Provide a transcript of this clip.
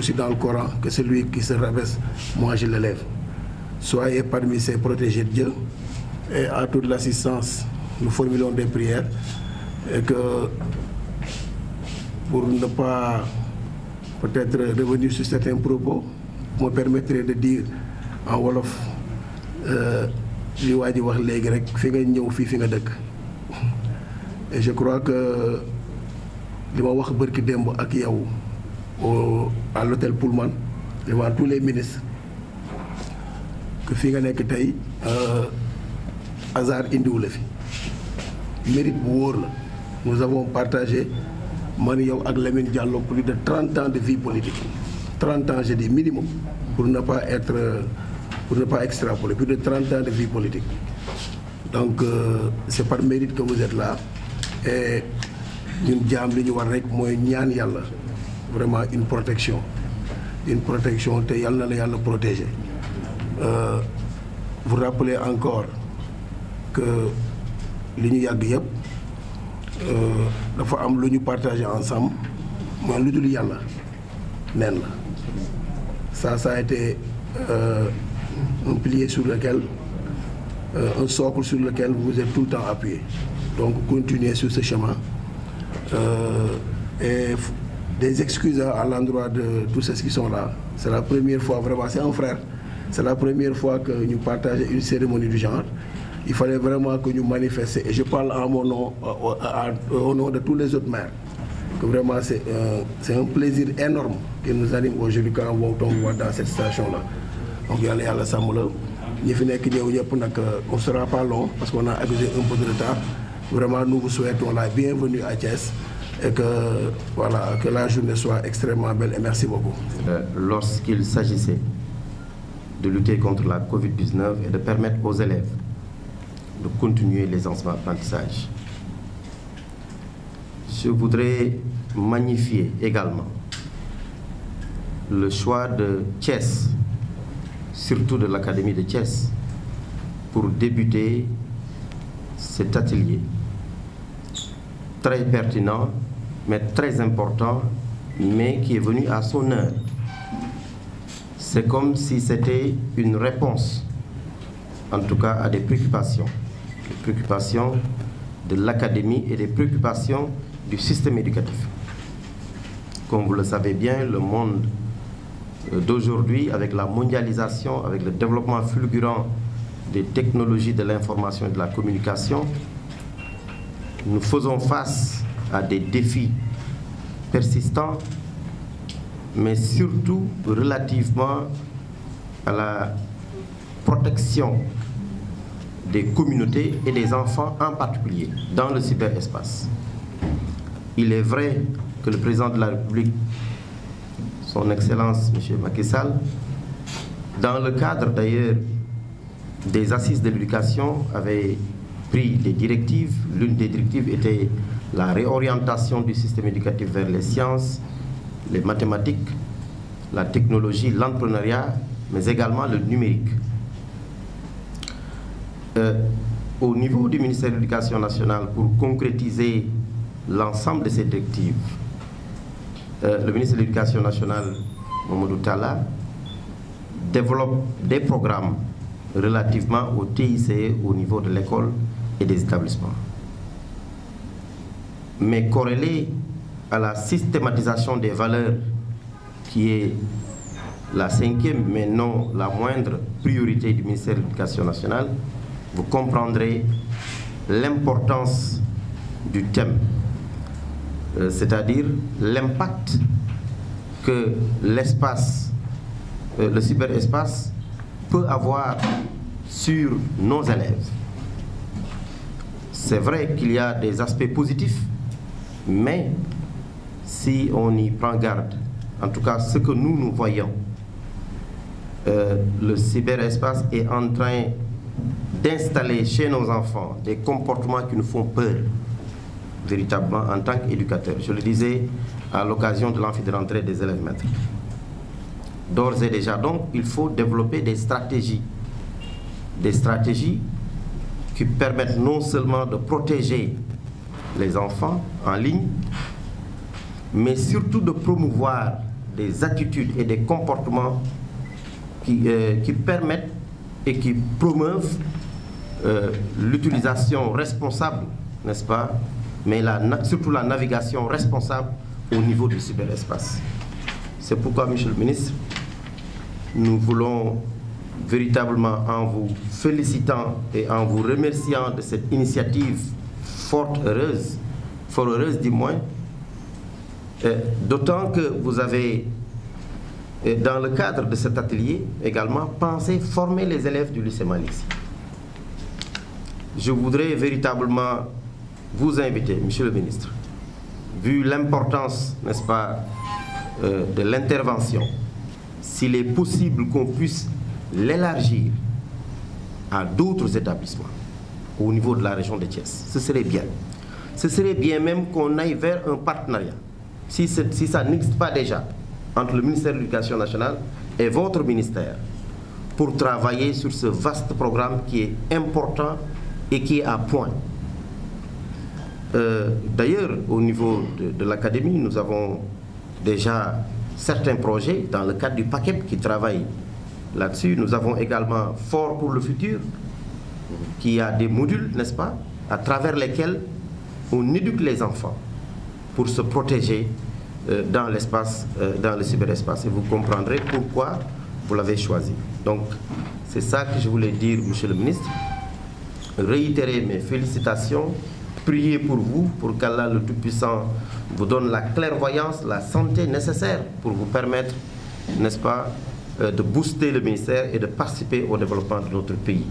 aussi dans le Coran que celui qui se rabaisse, moi je l'élève. Soyez parmi ces protégés de Dieu, et à toute l'assistance, nous formulons des prières, et que pour ne pas peut-être revenir sur certains propos, me permettrait de dire en wolof li waa ji wax léegi rek fi nga ñëw fii fi nga dëkk. Et je crois que li ma wax bërki démb ak yow à l'hôtel Pullman devant tous les ministres que fi nga nekk tey hasard indiwu la fi mérite bu wóor la. Nous avons partagé man yow ak Lamine Diallo plus de 30 ans de vie politique. 30 ans, je dis minimum, pour ne pas extrapoler, plus de 30 ans de vie politique. Donc, c'est par mérite que vous êtes là. Et nous avons vraiment une protection. Une protection, te yalla la yalla protéger. Vous rappelez encore que l'Union Yag dafa am lu ñu partager ensemble, mooy lu dul yàlla neen la. Ça a été un pilier sur lequel, un socle sur lequel vous êtes tout le temps appuyé. Donc continuez sur ce chemin. Et des excuses à l'endroit de tous ceux qui sont là. C'est la première fois, vraiment, c'est un frère. C'est la première fois que nous partageons une cérémonie du genre. Il fallait vraiment que nous manifestions. Et je parle en mon nom, au nom de tous les autres maires. Que vraiment, c'est un plaisir énorme qui nous anime aujourd'hui quand on voit dans cette station-là. Donc, on ne sera pas long parce qu'on a accusé un peu de retard. Vraiment, nous vous souhaitons la bienvenue à Thiès et que, voilà, que la journée soit extrêmement belle. Et merci beaucoup. Lorsqu'il s'agissait de lutter contre la COVID-19 et de permettre aux élèves de continuer les apprentissages, je voudrais magnifier également le choix de Thiès, surtout de l'Académie de Thiès, pour débuter cet atelier très pertinent, mais très important, mais qui est venu à son heure. C'est comme si c'était une réponse, en tout cas à des préoccupations de l'académie et des préoccupations du système éducatif. Comme vous le savez bien, le monde d'aujourd'hui, avec la mondialisation, avec le développement fulgurant des technologies de l'information et de la communication, nous faisons face à des défis persistants, mais surtout relativement à la protection des communautés et des enfants en particulier dans le cyberespace. Il est vrai que le président de la République, son Excellence M. Macky Sall, dans le cadre d'ailleurs des assises de l'éducation, avait pris des directives. L'une des directives était la réorientation du système éducatif vers les sciences, les mathématiques, la technologie, l'entrepreneuriat, mais également le numérique. Au niveau du ministère de l'Éducation nationale, pour concrétiser l'ensemble de ces directives, le ministre de l'Éducation nationale, Mamadou Talla, développe des programmes relativement au TICE au niveau de l'école et des établissements. Mais corrélé à la systématisation des valeurs, qui est la cinquième, mais non la moindre priorité du ministère de l'Éducation nationale, vous comprendrez l'importance du thème, c'est-à-dire l'impact que l'espace, le cyberespace peut avoir sur nos élèves. C'est vrai qu'il y a des aspects positifs, mais si on y prend garde, en tout cas ce que nous voyons, le cyberespace est en train d'installer chez nos enfants des comportements qui nous font peur, véritablement en tant qu'éducateurs. Je le disais à l'occasion de l'amphi de rentrée des élèves maîtres. D'ores et déjà, donc, il faut développer des stratégies qui permettent non seulement de protéger les enfants en ligne, mais surtout de promouvoir des attitudes et des comportements qui permettent et qui promeuvent l'utilisation responsable, n'est-ce pas, mais surtout la navigation responsable au niveau du cyberespace. C'est pourquoi, Monsieur le ministre, nous voulons véritablement, en vous félicitant et en vous remerciant de cette initiative fort heureuse du moins, d'autant que vous avez, dans le cadre de cet atelier, également pensé former les élèves du lycée Malick Sy. Je voudrais véritablement vous inviter, Monsieur le ministre, vu l'importance, n'est-ce pas, de l'intervention, s'il est possible qu'on puisse l'élargir à d'autres établissements au niveau de la région de Thiès. Ce serait bien. Ce serait bien même qu'on aille vers un partenariat, si ça n'existe pas déjà, entre le ministère de l'Éducation nationale et votre ministère, pour travailler sur ce vaste programme qui est important et qui est à point. D'ailleurs, au niveau de l'académie, nous avons déjà certains projets dans le cadre du PACEP qui travaillent là-dessus. Nous avons également Fort pour le futur, qui a des modules, n'est-ce pas, à travers lesquels on éduque les enfants pour se protéger dans l'espace, dans le cyberespace. Et vous comprendrez pourquoi vous l'avez choisi. Donc, c'est ça que je voulais dire, Monsieur le ministre. Réitérer mes félicitations, prier pour vous, pour qu'Allah le Tout-Puissant vous donne la clairvoyance, la santé nécessaire pour vous permettre, n'est-ce pas, de booster le ministère et de participer au développement de notre pays.